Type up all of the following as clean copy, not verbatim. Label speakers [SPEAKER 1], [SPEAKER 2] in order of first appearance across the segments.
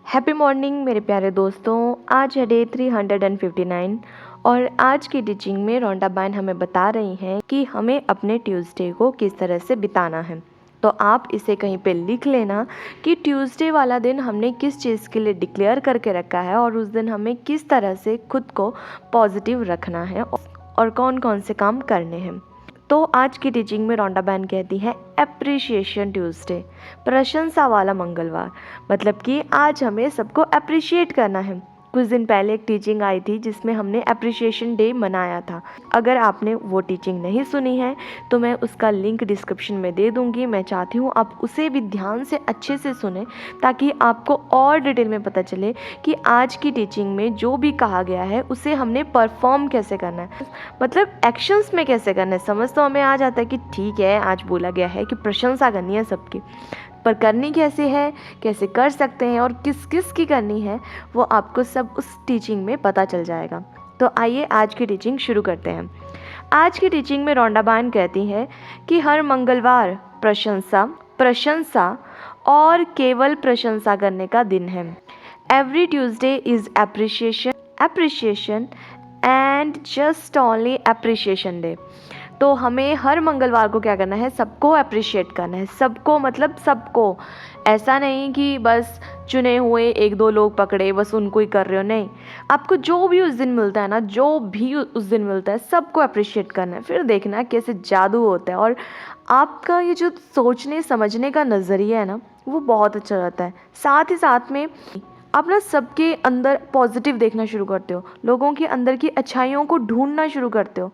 [SPEAKER 1] Happy morning मेरे प्यारे दोस्तों। आज है डे 359 और आज की टीचिंग में रोंडा बाइन हमें बता रही हैं कि हमें अपने ट्यूसडे को किस तरह से बिताना है। तो आप इसे कहीं पे लिख लेना कि ट्यूसडे वाला दिन हमने किस चीज़ के लिए डिक्लेयर करके रखा है और उस दिन हमें किस तरह से खुद को पॉजिटिव रखना है और कौन कौन से काम करने हैं। तो आज की टीचिंग में रोंडा बैन कहती है एप्रिशिएशन ट्यूसडे, प्रशंसा वाला मंगलवार। मतलब कि आज हमें सबको अप्रिशिएट करना है। कुछ दिन पहले एक टीचिंग आई थी जिसमें हमने अप्रिशिएशन डे मनाया था। अगर आपने वो टीचिंग नहीं सुनी है तो मैं उसका लिंक डिस्क्रिप्शन में दे दूँगी। मैं चाहती हूँ आप उसे भी ध्यान से अच्छे से सुने ताकि आपको और डिटेल में पता चले कि आज की टीचिंग में जो भी कहा गया है उसे हमने परफॉर्म कैसे करना है, मतलब एक्शंस में कैसे करना है। समझ तो हमें आ जाता है कि ठीक है आज बोला गया है कि प्रशंसा करनी है सबकी, पर करनी कैसे है, कैसे कर सकते हैं और किस किस की करनी है वो आपको सब उस टीचिंग में पता चल जाएगा। तो आइए आज की टीचिंग शुरू करते हैं। आज की टीचिंग में रोंडा बाइन कहती है कि हर मंगलवार प्रशंसा और केवल प्रशंसा करने का दिन है। Every Tuesday is appreciation and just only appreciation day. तो हमें हर मंगलवार को क्या करना है, सबको अप्रिशिएट करना है। सबको मतलब सबको, ऐसा नहीं कि बस चुने हुए एक दो लोग पकड़े बस उनको ही कर रहे हो, नहीं। आपको जो भी उस दिन मिलता है ना, जो भी उस दिन मिलता है सबको अप्रिशिएट करना है। फिर देखना कैसे जादू होता है और आपका ये जो सोचने समझने का नज़रिया है ना वो बहुत अच्छा रहता है। साथ ही साथ में आप ना सबके अंदर पॉजिटिव देखना शुरू करते हो, लोगों के अंदर की अच्छाइयों को ढूंढना शुरू करते हो।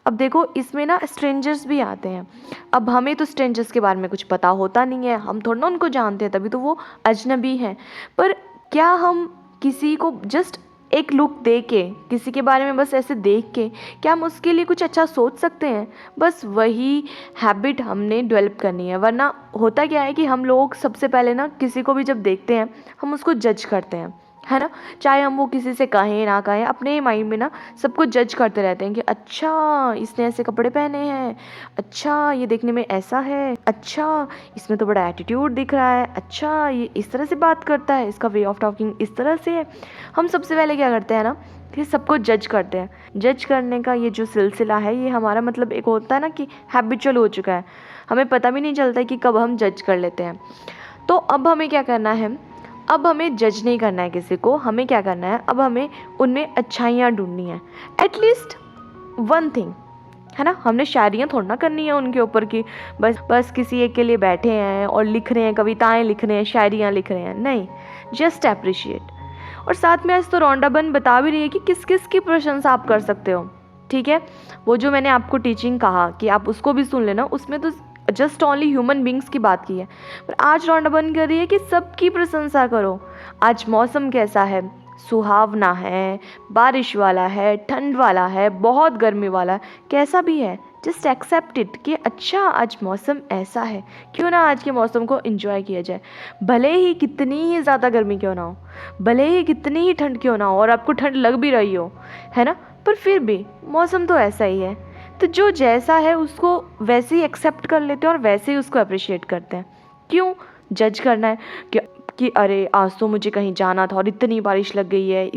[SPEAKER 1] अब देखो इसमें ना स्ट्रेंजर्स भी आते हैं। अब हमें तो स्ट्रेंजर्स के बारे में कुछ पता होता नहीं है, हम थोड़ा ना उनको जानते हैं, तभी तो वो अजनबी हैं। पर क्या हम किसी को जस्ट एक लुक दे के, किसी के बारे में बस ऐसे देख के, क्या हम उसके लिए कुछ अच्छा सोच सकते हैं? बस वही हैबिट हमने डेवलप करनी है। वरना होता क्या है कि हम लोग सबसे पहले ना किसी को भी जब देखते हैं हम उसको जज करते हैं, है ना। चाहे हम वो किसी से कहें ना कहें, अपने माइंड में ना सबको जज करते रहते हैं कि अच्छा इसने ऐसे कपड़े पहने हैं, अच्छा ये देखने में ऐसा है, अच्छा इसमें तो बड़ा एटीट्यूड दिख रहा है, अच्छा ये इस तरह से बात करता है, इसका वे ऑफ टॉकिंग इस तरह से है। हम सबसे पहले क्या करते हैं ना कि सबको जज करते हैं। जज करने का ये जो सिलसिला है ये हमारा मतलब एक होता है ना कि हैबिचुअल हो चुका है, हमें पता भी नहीं चलता कि कब हम जज कर लेते हैं। तो अब हमें क्या करना है, अब हमें जज नहीं करना है किसी को, हमें क्या करना है, अब हमें उनमें अच्छाइयाँ ढूंढनी है। एटलीस्ट वन थिंग, है ना। हमने शायरियाँ थोड़ा ना करनी है उनके ऊपर कि बस किसी एक के लिए बैठे हैं और लिख रहे हैं, कविताएं लिख रहे हैं, शायरियाँ लिख रहे हैं, नहीं। Just appreciate. और साथ में आज तो रोंडा बन बता भी रही है कि किस किस की प्रशंसा आप कर सकते हो। ठीक है, वो जो मैंने आपको टीचिंग कहा कि आप उसको भी सुन लेना, उसमें तो जस्ट ओनली ह्यूमन बींग्स की बात की है। पर आज रोंडा बन कर रही है कि सबकी प्रशंसा करो। आज मौसम कैसा है, सुहावना है, बारिश वाला है, ठंड वाला है, बहुत गर्मी वाला है, कैसा भी है जस्ट एक्सेप्ट इट कि अच्छा आज मौसम ऐसा है, क्यों ना आज के मौसम को एंजॉय किया जाए। भले ही कितनी ही ज़्यादा गर्मी क्यों ना हो, भले ही कितनी ही ठंड क्यों ना हो और आपको ठंड लग भी रही हो, है ना, पर फिर भी मौसम तो ऐसा ही है। तो जो जैसा है उसको वैसे ही एक्सेप्ट कर लेते हैं और वैसे ही उसको अप्रिशिएट करते हैं। क्यों जज करना है कि अरे आज तो मुझे कहीं जाना था और इतनी बारिश लग गई है,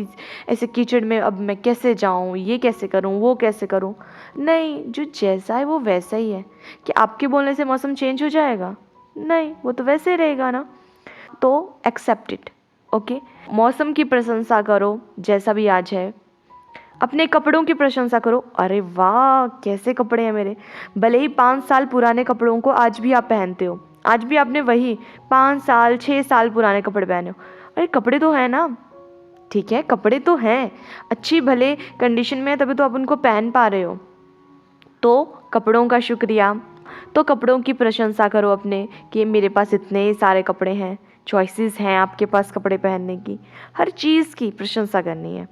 [SPEAKER 1] ऐसे कीचड़ में अब मैं कैसे जाऊँ, ये कैसे करूँ, वो कैसे करूँ। नहीं, जो जैसा है वो वैसा ही है। कि आपके बोलने से मौसम चेंज हो जाएगा? नहीं, वो तो वैसे ही रहेगा ना। तो एक्सेप्ट इट, ओके। मौसम की प्रशंसा करो जैसा भी आज है। अपने कपड़ों की प्रशंसा करो, अरे वाह कैसे कपड़े हैं मेरे। भले ही 5 साल पुराने कपड़ों को आज भी आप पहनते हो, आज भी आपने वही 5 साल 6 साल पुराने कपड़े पहने हो, अरे कपड़े तो हैं ना, ठीक है कपड़े तो हैं, अच्छी भले कंडीशन में है तभी तो आप उनको पहन पा रहे हो। तो कपड़ों का शुक्रिया, तो कपड़ों की प्रशंसा करो अपने कि मेरे पास इतने सारे कपड़े हैं, चॉइसेस हैं आपके पास कपड़े पहनने की, हर चीज़ की प्रशंसा करनी है।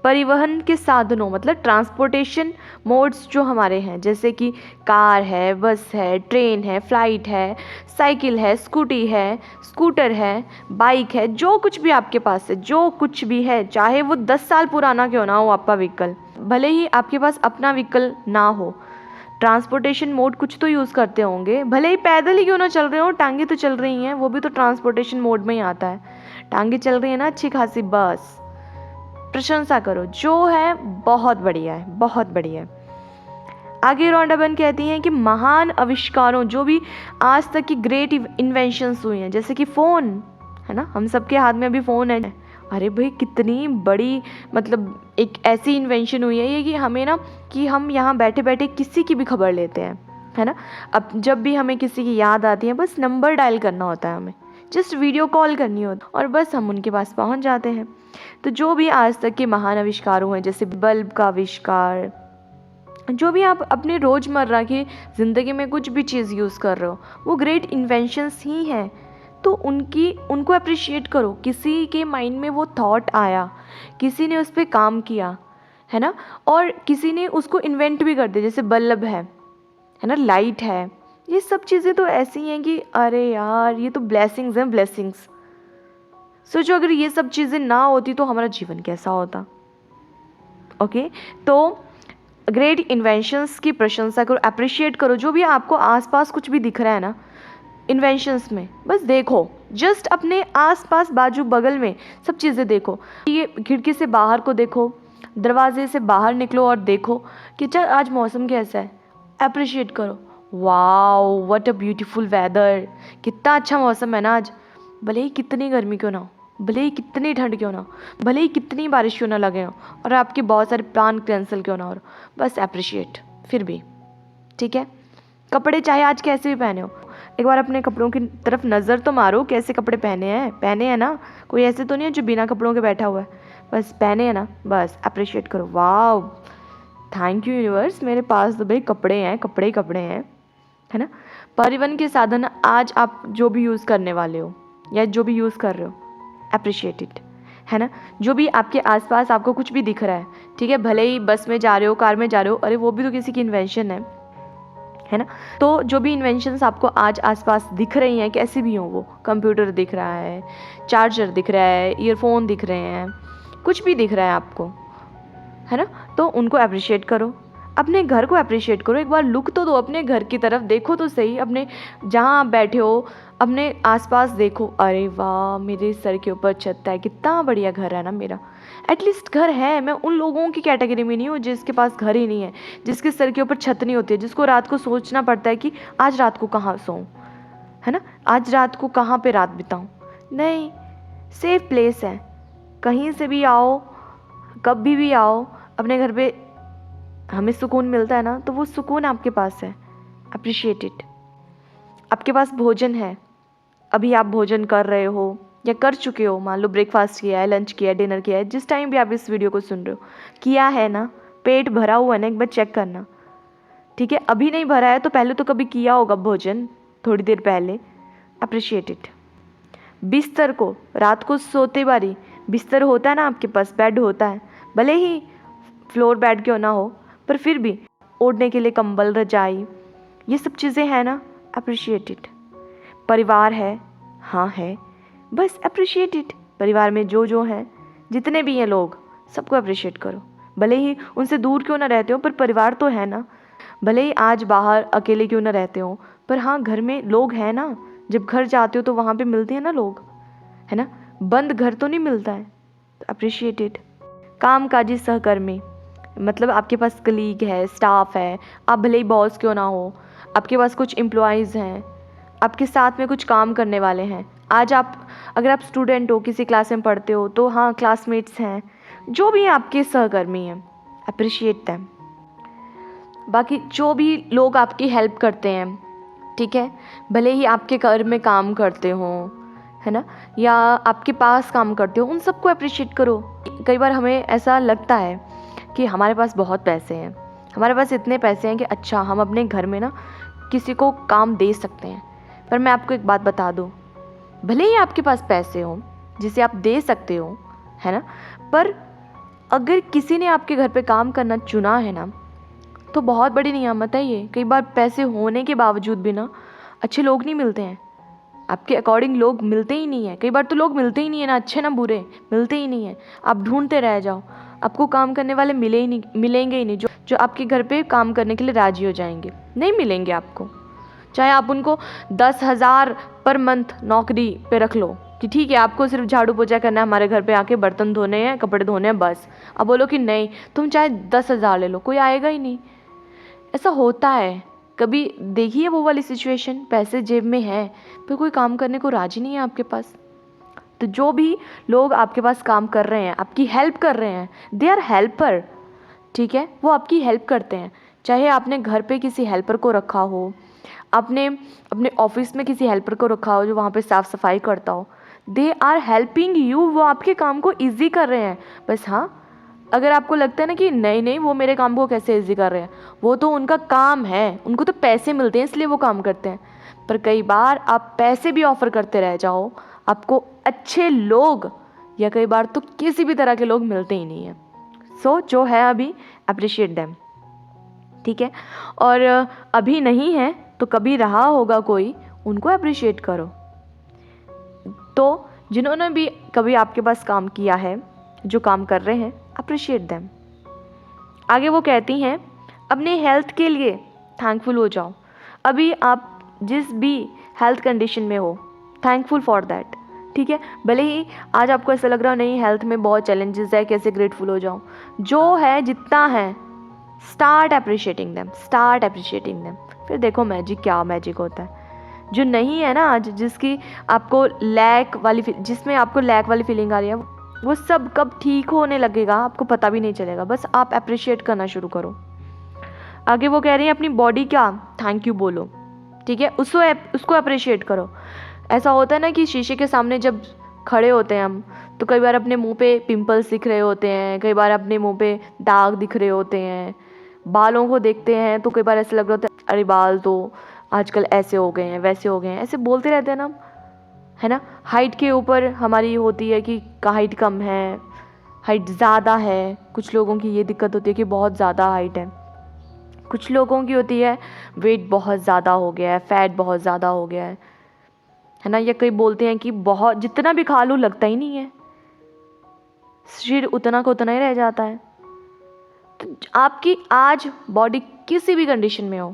[SPEAKER 1] परिवहन के साधनों मतलब ट्रांसपोर्टेशन मोड्स जो हमारे हैं, जैसे कि कार है, बस है, ट्रेन है, फ्लाइट है, साइकिल है, स्कूटी है, स्कूटर है, बाइक है, जो कुछ भी आपके पास है, जो कुछ भी है, चाहे वो 10 साल पुराना क्यों ना हो आपका व्हीकल, भले ही आपके पास अपना व्हीकल ना हो, ट्रांसपोर्टेशन मोड कुछ तो यूज़ करते होंगे। भले ही पैदल ही क्यों ना चल रहे हो, टांगे तो चल रही हैं, वो भी तो ट्रांसपोर्टेशन मोड में ही आता है। टांगे चल रही है ना अच्छी खासी, बस प्रशंसा करो, जो है बहुत बढ़िया है, बहुत बढ़िया है। आगे रोंडा बहन कहती हैं कि महान आविष्कारों, जो भी आज तक की ग्रेट इन्वेंशंस हुई हैं, जैसे कि फ़ोन है ना, हम सबके हाथ में अभी फ़ोन है। अरे भाई कितनी बड़ी मतलब एक ऐसी इन्वेंशन हुई है ये कि हमें ना, कि हम यहाँ बैठे बैठे किसी की भी खबर लेते हैं, है ना। अब जब भी हमें किसी की याद आती है, बस नंबर डायल करना होता है, हमें जस्ट वीडियो कॉल करनी होती और बस हम उनके पास पहुँच जाते हैं। तो जो भी आज तक के महान आविष्कार हुए, जैसे बल्ब का आविष्कार, जो भी आप अपने रोज़मर्रा की ज़िंदगी में कुछ भी चीज़ यूज़ कर रहे हो, वो ग्रेट इन्वेंशंस ही हैं। तो उनको अप्रिशिएट करो। किसी के माइंड में वो थॉट आया, किसी ने उस पर काम किया, है ना, और किसी ने उसको इन्वेंट भी कर दिया, जैसे बल्ब है ना, लाइट है, ये सब चीज़ें तो ऐसी हैं कि अरे यार ये तो ब्लेसिंग्स हैं, ब्लेसिंग्स। सोचो अगर ये सब चीज़ें ना होती तो हमारा जीवन कैसा होता। ओके, तो ग्रेट इन्वेंशंस की प्रशंसा करो, अप्रिशिएट करो। जो भी आपको आसपास कुछ भी दिख रहा है ना इन्वेंशंस में, बस देखो, जस्ट अपने आसपास बाजू बगल में सब चीज़ें देखो। ये खिड़की से बाहर को देखो, दरवाजे से बाहर निकलो और देखो कि चल आज मौसम कैसा है, अप्रिशिएट करो। Wow what a beautiful weather, कितना अच्छा मौसम है ना आज, भले ही कितनी गर्मी क्यों ना हो, भले ही कितनी ठंड क्यों ना हो, भले ही कितनी बारिश क्यों ना लगे हो और आपके बहुत सारे प्लान कैंसिल क्यों ना हो, बस अप्रिशिएट फिर भी, ठीक है। कपड़े चाहे आज कैसे भी पहने हो, एक बार अपने कपड़ों की तरफ नज़र तो मारो, कैसे कपड़े पहने हैं ना, कोई ऐसे तो नहीं है जो बिना कपड़ों के बैठा हुआ है, बस पहने हैं ना, बस अप्रिशिएट करो। वाह थैंक यू यूनिवर्स, मेरे पास तो भाई कपड़े हैं, कपड़े ही कपड़े हैं, है ना। परिवहन के साधन आज आप जो भी यूज़ करने वाले हो या जो भी यूज़ कर रहे हो, अप्रिशिएट इट, है ना। जो भी आपके आसपास आपको कुछ भी दिख रहा है, ठीक है, भले ही बस में जा रहे हो, कार में जा रहे हो, अरे वो भी तो किसी की इन्वेंशन है ना। तो जो भी इन्वेंशंस आपको आज आसपास दिख रही हैं, कैसी भी हों, वो कंप्यूटर दिख रहा है, चार्जर दिख रहा है, ईयरफोन दिख रहे हैं, कुछ भी दिख रहा है आपको, है ना, तो उनको अप्रिशिएट करो। अपने घर को अप्रिशिएट करो, एक बार लुक तो दो अपने घर की तरफ, देखो तो सही, अपने जहाँ आप बैठे हो अपने आसपास देखो, अरे वाह मेरे सर के ऊपर छत है, कितना बढ़िया घर है ना मेरा, एटलीस्ट घर है। मैं उन लोगों की कैटेगरी में नहीं हूँ जिसके पास घर ही नहीं है, जिसके सर के ऊपर छत नहीं होती है, जिसको रात को सोचना पड़ता है कि आज रात को कहाँ सोऊं, है ना, आज रात को कहाँ पे रात बिताऊं। नहीं, सेफ प्लेस है, कहीं से भी आओ, कभी भी आओ, अपने घर पे हमें सुकून मिलता है ना, तो वो सुकून आपके पास है, अप्रिशिएट इट। आपके पास भोजन है, अभी आप भोजन कर रहे हो या कर चुके हो, मान लो ब्रेकफास्ट किया है, लंच किया है, डिनर किया है, जिस टाइम भी आप इस वीडियो को सुन रहे हो, किया है ना, पेट भरा हुआ है ना, एक बार चेक करना, ठीक है। अभी नहीं भरा है तो पहले तो कभी किया होगा भोजन, थोड़ी देर पहले, अप्रिशिएट इट। बिस्तर को रात को सोते बारी बिस्तर होता है ना आपके पास, बेड होता है, भले ही फ्लोर बेड क्यों ना हो, पर फिर भी ओढ़ने के लिए कंबल, रजाई, ये सब चीज़ें हैं ना, अप्रिशिएट इट। परिवार है, हाँ है, बस अप्रिशिएट इट। परिवार में जो हैं, जितने भी हैं लोग, सबको अप्रिशिएट करो, भले ही उनसे दूर क्यों ना रहते हो, पर परिवार तो है ना। भले ही आज बाहर अकेले क्यों ना रहते हो, पर हाँ घर में लोग हैं ना, जब घर जाते हो तो वहाँ पे मिलते हैं ना लोग, है ना, बंद घर तो नहीं मिलता है, तो अप्रिशिएट इट। कामकाजी सहकर्मी, मतलब आपके पास कलीग है, स्टाफ है, आप भले ही बॉस क्यों ना हो, आपके पास कुछ एम्प्लॉयज़ हैं, आपके साथ में कुछ काम करने वाले हैं। आज आप अगर आप स्टूडेंट हो, किसी क्लास में पढ़ते हो, तो हाँ क्लासमेट्स हैं, जो भी आपके सहकर्मी हैं, अप्रिशिएट दैम। बाकी जो भी लोग आपकी हेल्प करते हैं, ठीक है, भले ही आपके घर में काम करते हो, है ना, या आपके पास काम करते हो, उन सबको अप्रिशिएट करो। कई बार हमें ऐसा लगता है कि हमारे पास बहुत पैसे हैं, हमारे पास इतने पैसे हैं कि अच्छा हम अपने घर में ना किसी को काम दे सकते हैं, पर मैं आपको एक बात बता दूं, भले ही आपके पास पैसे हो जिसे आप दे सकते हो, है ना, पर अगर किसी ने आपके घर पे काम करना चुना है ना, तो बहुत बड़ी नियामत है ये। कई बार पैसे होने के बावजूद भी ना अच्छे लोग नहीं मिलते हैं, आपके अकॉर्डिंग लोग मिलते ही नहीं है। कई बार तो लोग मिलते ही नहीं है ना, अच्छे ना बुरे, मिलते ही नहीं है। आप ढूंढते रह जाओ, आपको काम करने वाले मिलेंगे ही नहीं, जो आपके घर पे काम करने के लिए राजी हो जाएंगे, नहीं मिलेंगे आपको। चाहे आप उनको 10,000 पर मंथ नौकरी पे रख लो, कि ठीक है आपको सिर्फ झाड़ू पोछा करना है, हमारे घर पे आके बर्तन धोने हैं, कपड़े धोने हैं बस। अब बोलो कि नहीं तुम चाहे 10,000 ले लो, कोई आएगा ही नहीं। ऐसा होता है। कभी देखी है वो वाली सिचुएशन, पैसे जेब में है पर कोई काम करने को राजी नहीं है आपके पास। तो जो भी लोग आपके पास काम कर रहे हैं, आपकी हेल्प कर रहे हैं, दे आर हेल्पर, ठीक है, वो आपकी हेल्प करते हैं। चाहे आपने घर पे किसी हेल्पर को रखा हो, आपने अपने ऑफिस में किसी हेल्पर को रखा हो जो वहाँ पे साफ़ सफाई करता हो, दे आर हेल्पिंग यू, वो आपके काम को ईजी कर रहे हैं। बस हाँ, अगर आपको लगता है ना कि नहीं नहीं वो मेरे काम को कैसे ईजी कर रहे हैं, वो तो उनका काम है, उनको तो पैसे मिलते हैं इसलिए वो काम करते हैं। पर कई बार आप पैसे भी ऑफ़र करते रह जाओ, आपको अच्छे लोग या कई बार तो किसी भी तरह के लोग मिलते ही नहीं हैं। सो जो है अभी अप्रिशिएट देम, ठीक है। और अभी नहीं है तो कभी रहा होगा कोई, उनको अप्रिशिएट करो। तो जिन्होंने भी कभी आपके पास काम किया है, जो काम कर रहे हैं, अप्रिशिएट देम। आगे वो कहती हैं अपने हेल्थ के लिए थैंकफुल हो जाओ। अभी आप जिस भी हेल्थ कंडीशन में हो, थैंकफुल फॉर दैट, ठीक है। भले ही आज आपको ऐसा लग रहा हो नहीं हेल्थ में बहुत चैलेंजेस है, कैसे ग्रेटफुल हो जाऊँ, जो है जितना है start appreciating them, start appreciating them. फिर देखो मैजिक, क्या मैजिक होता है। जो नहीं है ना आज, जिसकी आपको लैक वाली, जिसमें आपको लैक वाली फीलिंग आ रही है, वो सब कब ठीक होने लगेगा आपको पता भी नहीं चलेगा। बस आप अप्रिशिएट करना शुरू करो। आगे वो कह रही हैं अपनी बॉडी का थैंक यू बोलो, ठीक है, उसको अप्रिशिएट करो। ऐसा होता है ना कि शीशे के सामने जब खड़े होते हैं हम, तो कई बार अपने मुंह पे पिंपल्स दिख रहे होते हैं, कई बार अपने मुंह पे दाग दिख रहे होते हैं, बालों को देखते हैं तो कई बार ऐसा लग रहा होता है अरे बाल तो आजकल ऐसे हो गए हैं, वैसे हो गए हैं, ऐसे बोलते रहते हैं ना, है ना। हाइट के ऊपर हमारी होती है कि हाइट कम है, हाइट ज़्यादा है। कुछ लोगों की ये दिक्कत होती है कि बहुत ज़्यादा हाइट है, कुछ लोगों की होती है वेट बहुत ज़्यादा हो गया है, फैट बहुत ज़्यादा हो गया है ना। या कई बोलते हैं कि बहुत जितना भी खा लो लगता ही नहीं है, शरीर उतना का उतना ही रह जाता है। तो आपकी आज बॉडी किसी भी कंडीशन में हो,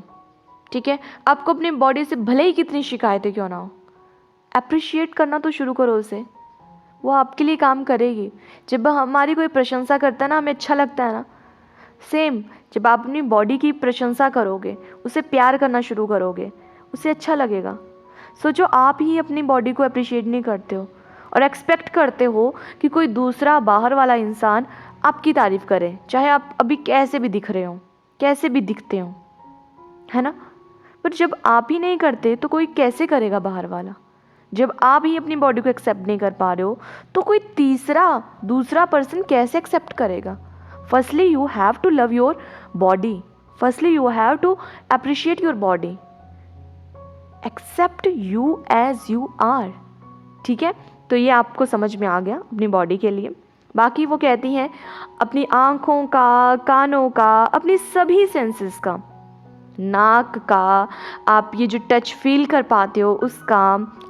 [SPEAKER 1] ठीक है, आपको अपनी बॉडी से भले ही कितनी शिकायतें क्यों ना हो, अप्रिशिएट करना तो शुरू करो उसे, वो आपके लिए काम करेगी। जब हमारी कोई प्रशंसा करता है ना, हमें अच्छा लगता है ना, सेम जब आप अपनी बॉडी की प्रशंसा करोगे, उसे प्यार करना शुरू करोगे, उसे अच्छा लगेगा। सोचो आप ही अपनी बॉडी को अप्रिशिएट नहीं करते हो और एक्सपेक्ट करते हो कि कोई दूसरा बाहर वाला इंसान आपकी तारीफ़ करे, चाहे आप अभी कैसे भी दिख रहे हो, कैसे भी दिखते हो, है ना। पर जब आप ही नहीं करते तो कोई कैसे करेगा बाहर वाला। जब आप ही अपनी बॉडी को एक्सेप्ट नहीं कर पा रहे हो तो कोई दूसरा पर्सन कैसे एक्सेप्ट करेगा। Firstly you have to love your body, firstly you have to appreciate your body, accept you as you are, ठीक है। तो ये आपको समझ में आ गया अपनी बॉडी के लिए। बाकी वो कहती हैं अपनी आँखों का, कानों का, अपनी सभी सेंसेस का, नाक का, आप ये जो टच फील कर पाते हो उसका,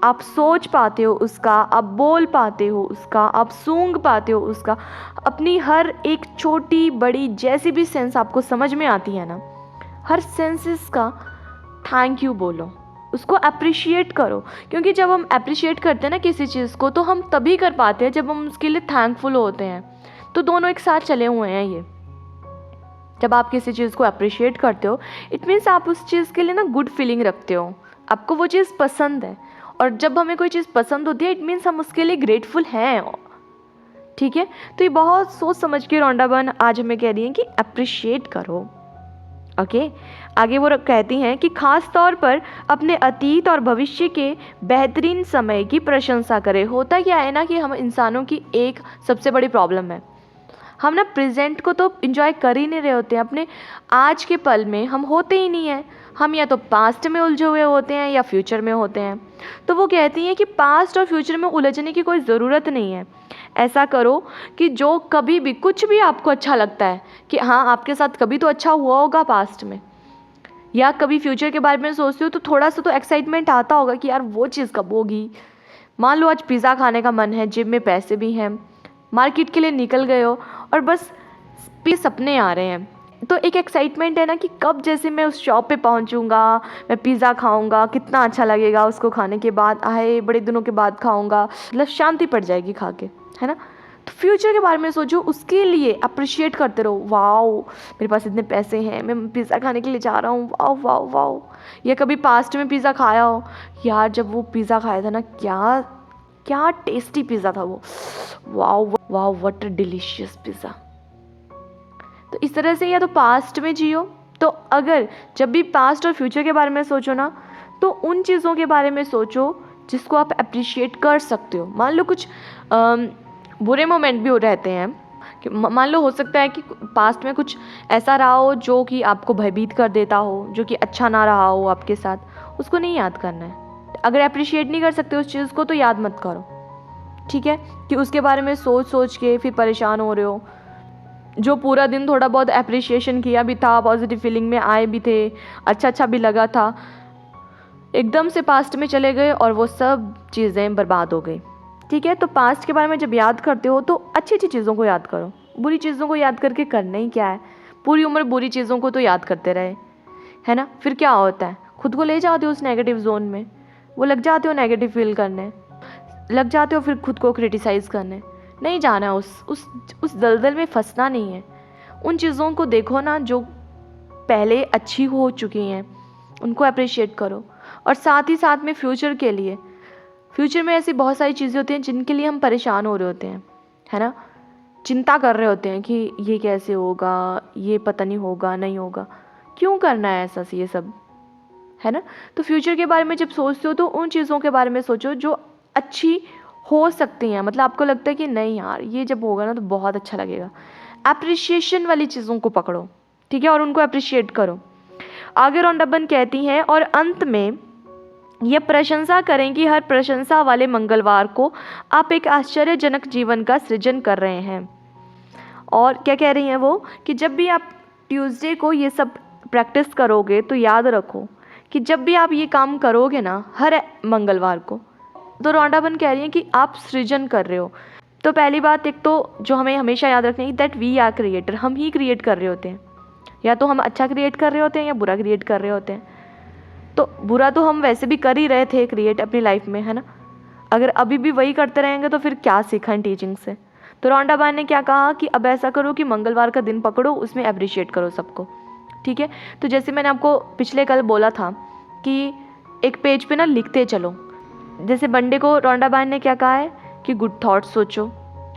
[SPEAKER 1] आप सोच पाते हो उसका, आप बोल पाते हो उसका, आप सूंघ पाते हो उसका, अपनी हर एक छोटी बड़ी जैसी भी सेंस आपको समझ में आती है ना, हर सेंसेस का थैंक यू बोलो, उसको अप्रिशिएट करो। क्योंकि जब हम अप्रिशिएट करते हैं ना किसी चीज़ को, तो हम तभी कर पाते हैं जब हम उसके लिए थैंकफुल होते हैं। तो दोनों एक साथ चले हुए हैं ये। जब आप किसी चीज़ को अप्रिशिएट करते हो, इट मीन्स आप उस चीज़ के लिए ना गुड फीलिंग रखते हो, आपको वो चीज़ पसंद है। और जब हमें कोई चीज़ पसंद होती है, इट मीन्स हम उसके लिए ग्रेटफुल हैं, ठीक है। तो ये बहुत सोच समझ के रोंडा बहन आज हमें कह रही हैं कि अप्रिशिएट करो, ओके। आगे वो कहती हैं कि खास तौर पर अपने अतीत और भविष्य के बेहतरीन समय की प्रशंसा करें। होता क्या है ना कि हम इंसानों की एक सबसे बड़ी प्रॉब्लम है, हम ना प्रेजेंट को तो एंजॉय कर ही नहीं रहे होते हैं, अपने आज के पल में हम होते ही नहीं हैं। हम या तो पास्ट में उलझे हुए होते हैं या फ्यूचर में होते हैं। तो वो कहती हैं कि पास्ट और फ्यूचर में उलझने की कोई ज़रूरत नहीं है। ऐसा करो कि जो कभी भी कुछ भी आपको अच्छा लगता है कि हाँ आपके साथ कभी तो अच्छा हुआ होगा पास्ट में, या कभी फ्यूचर के बारे में सोचते हो तो थोड़ा सा तो एक्साइटमेंट आता होगा कि यार वो चीज़ कब होगी। मान लो आज पिज़्ज़ा खाने का मन है, जेब में पैसे भी हैं, मार्केट के लिए निकल गए हो और बस सपने आ रहे हैं, तो एक एक्साइटमेंट है ना कि कब जैसे मैं उस शॉप पे पहुंचूंगा, मैं पिज़्ज़ा खाऊंगा, कितना अच्छा लगेगा उसको खाने के बाद, आए बड़े दिनों के बाद खाऊंगा, मतलब शांति पड़ जाएगी खा के, है ना। तो फ्यूचर के बारे में सोचो, उसके लिए अप्रिशिएट करते रहो, वाओ मेरे पास इतने पैसे हैं, मैं पिज़्ज़ा खाने के लिए जा रहा हूँ, वाओ वाओ वाओ। या कभी पास्ट में पिज़्ज़ा खाया हो, यार जब वो पिज़्ज़ा खाया था ना, क्या क्या टेस्टी पिज़्ज़ा था वो, wow wow what a delicious pizza. तो इस तरह से या तो पास्ट में जियो, तो अगर जब भी पास्ट और फ्यूचर के बारे में सोचो ना, तो उन चीज़ों के बारे में सोचो जिसको आप अप्रिशिएट कर सकते हो। मान लो कुछ बुरे मोमेंट भी हो रहते हैं कि मान लो हो सकता है कि पास्ट में कुछ ऐसा रहा हो जो कि आपको भयभीत कर देता हो, जो कि अच्छा ना रहा हो आपके साथ, उसको नहीं याद करना है। अगर अप्रिशिएट नहीं कर सकते उस चीज़ को तो याद मत करो, ठीक है, कि उसके बारे में सोच सोच के फिर परेशान हो रहे हो। जो पूरा दिन थोड़ा बहुत अप्रिशिएशन किया भी था, पॉजिटिव फीलिंग में आए भी थे, अच्छा अच्छा भी लगा था, एकदम से पास्ट में चले गए और वो सब चीज़ें बर्बाद हो गई, ठीक है। तो पास्ट के बारे में जब याद करते हो तो अच्छी अच्छी चीज़ों को याद करो, बुरी चीज़ों को याद करके करना ही क्या है, पूरी उम्र बुरी चीज़ों को तो याद करते रहे, है ना। फिर क्या होता है, खुद को ले जाते हो उस नेगेटिव जोन में, वो लग जाते हो नेगेटिव फील करने, लग जाते हो फिर खुद को क्रिटिसाइज़ करने। नहीं जाना है उस दलदल में, फंसना नहीं है। उन चीज़ों को देखो ना जो पहले अच्छी हो चुकी हैं, उनको अप्रिशिएट करो। और साथ ही साथ में फ्यूचर के लिए, फ्यूचर में ऐसी बहुत सारी चीज़ें होती हैं जिनके लिए हम परेशान हो रहे होते हैं, है ना, चिंता कर रहे होते हैं कि ये कैसे होगा, ये पता नहीं होगा नहीं होगा, क्यों करना है ऐसा ये सब, है ना। तो फ्यूचर के बारे में जब सोचते हो तो उन चीज़ों के बारे में सोचो जो अच्छी हो सकती हैं, मतलब आपको लगता है कि नहीं यार ये जब होगा ना तो बहुत अच्छा लगेगा। अप्रिशिएशन वाली चीज़ों को पकड़ो, ठीक है, और उनको अप्रिशिएट करो। आगे रॉन्डाबन कहती हैं, और अंत में यह प्रशंसा करें कि हर प्रशंसा वाले मंगलवार को आप एक आश्चर्यजनक जीवन का सृजन कर रहे हैं। और क्या कह रही हैं वो, कि जब भी आप ट्यूसडे को ये सब प्रैक्टिस करोगे तो याद रखो कि जब भी आप ये काम करोगे ना हर मंगलवार को, तो रॉन्डाबन कह रही हैं कि आप सृजन कर रहे हो। तो पहली बात, एक तो जो हमें हमेशा याद रखनी है, दैट वी आर क्रिएटर, हम ही क्रिएट कर रहे होते हैं। या तो हम अच्छा क्रिएट कर रहे होते हैं या बुरा क्रिएट कर रहे होते हैं। तो बुरा तो हम वैसे भी कर ही रहे थे क्रिएट अपनी लाइफ में, है ना। अगर अभी भी वही करते रहेंगे तो फिर क्या सीखा इन टीचिंग से। तो रॉन्डाबन ने क्या कहा कि अब ऐसा करो कि मंगलवार का दिन पकड़ो, उसमें अप्रिशिएट करो सबको, ठीक है। तो जैसे मैंने आपको पिछले कल बोला था कि एक पेज पे ना लिखते चलो। जैसे मंडे को रॉन्डाबन ने क्या कहा है कि गुड थॉट्स सोचो,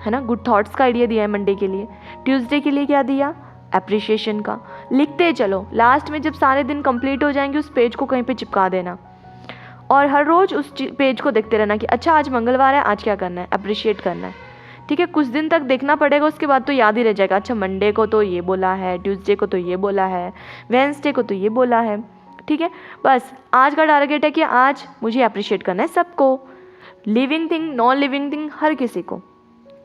[SPEAKER 1] है ना, गुड थॉट्स का आइडिया दिया है मंडे के लिए। ट्यूसडे के लिए क्या दिया, एप्रिशिएशन का। लिखते चलो, लास्ट में जब सारे दिन कंप्लीट हो जाएंगे उस पेज को कहीं पे चिपका देना, और हर रोज़ उस पेज को देखते रहना कि अच्छा आज मंगलवार है, आज क्या करना है, अप्रिशिएट करना है, ठीक है। कुछ दिन तक देखना पड़ेगा, उसके बाद तो याद ही रह जाएगा, अच्छा मंडे को तो ये बोला है, ट्यूसडे को तो ये बोला है, वेडनेसडे को तो ये बोला है, ठीक है। बस आज का टारगेट है कि आज मुझे अप्रिशिएट करना है सबको, living thing non living thing, हर किसी को,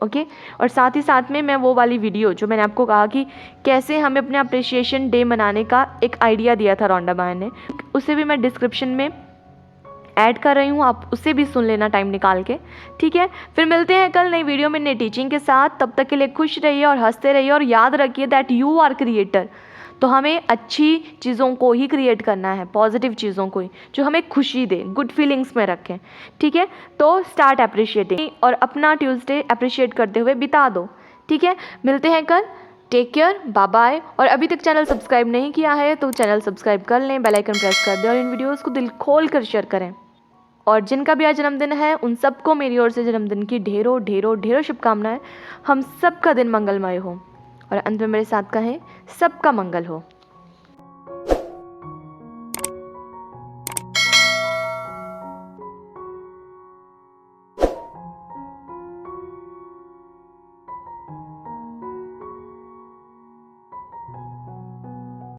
[SPEAKER 1] ओके। और साथ ही साथ में मैं वो वाली वीडियो जो मैंने आपको कहा कि कैसे हमें अपने अप्रिशिएशन डे मनाने का एक आइडिया दिया था रॉन्डाबन ने, उसे भी मैं डिस्क्रिप्शन में ऐड कर रही हूँ, आप उसे भी सुन लेना टाइम निकाल के, ठीक है। फिर मिलते हैं कल नई वीडियो में नई टीचिंग के साथ। तब तक के लिए खुश रहिए और हंसते रहिए, और याद रखिए दैट यू आर क्रिएटर। तो हमें अच्छी चीज़ों को ही क्रिएट करना है, पॉजिटिव चीज़ों को ही, जो हमें खुशी दे, गुड फीलिंग्स में रखें, ठीक है। तो स्टार्ट अप्रिशिएटिंग और अपना ट्यूसडे अप्रिशिएट करते हुए बिता दो, ठीक है। मिलते हैं कल, टेक केयर, बाय बाय। और अभी तक चैनल सब्सक्राइब नहीं किया है तो चैनल सब्सक्राइब कर लें, बेल आइकन प्रेस कर दें, और इन वीडियोज़ को दिल खोल कर शेयर करें। और जिनका भी आज जन्मदिन है उन सबको मेरी ओर से जन्मदिन की ढेरों ढेरों ढेरों शुभकामनाएं। हम सबका दिन मंगलमय हो, और अंत में मेरे साथ कहें सबका मंगल हो।